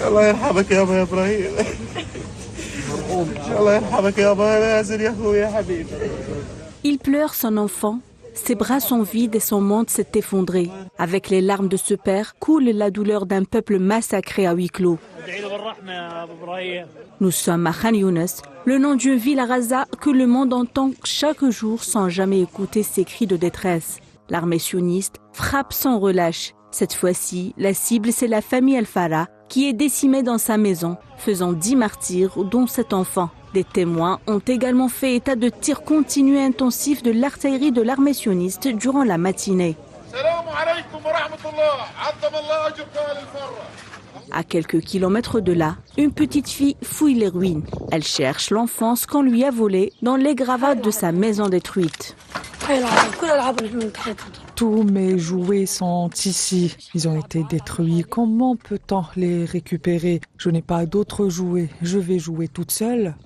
الله يرحمك يابا يا ابراهيم. الله يرحمك يابا نازل يا اخوي يا حبيبي. Il pleure son enfant. Ses bras sont vides et son monde s'est effondré. Avec les larmes de ce père coule la douleur d'un peuple massacré à huis clos. Nous sommes à Khan Younes, le nom d'une ville à Gaza que le monde entend chaque jour sans jamais écouter ses cris de détresse. L'armée sioniste frappe sans relâche. Cette fois-ci, la cible, c'est la famille El-Farah qui est décimée dans sa maison, faisant 10 martyrs, dont 7 enfants. Des témoins ont également fait état de tirs continus et intensifs de l'artillerie de l'armée sioniste durant la matinée. À quelques kilomètres de là, une petite fille fouille les ruines. Elle cherche l'enfance qu'on lui a volée dans les gravats de sa maison détruite. Tous mes jouets sont ici. Ils ont été détruits. Comment peut-on les récupérer? Je n'ai pas d'autres jouets. Je vais jouer toute seule.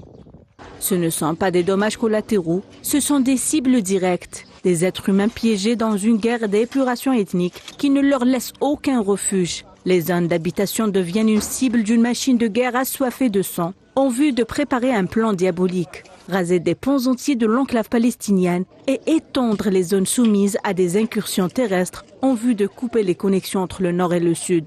Ce ne sont pas des dommages collatéraux, ce sont des cibles directes. Des êtres humains piégés dans une guerre d'épuration ethnique qui ne leur laisse aucun refuge. Les zones d'habitation deviennent une cible d'une machine de guerre assoiffée de sang, en vue de préparer un plan diabolique. Raser des ponts entiers de l'enclave palestinienne et étendre les zones soumises à des incursions terrestres en vue de couper les connexions entre le nord et le sud.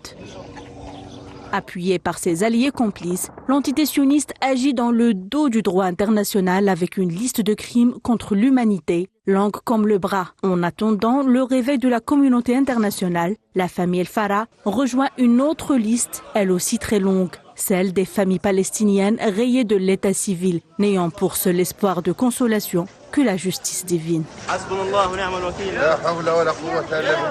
Appuyée par ses alliés complices, l'entité sioniste agit dans le dos du droit international avec une liste de crimes contre l'humanité, langue comme le bras. En attendant le réveil de la communauté internationale, la famille El-Farah rejoint une autre liste, elle aussi très longue, celle des familles palestiniennes rayées de l'état civil, n'ayant pour seul espoir de consolation que la justice divine.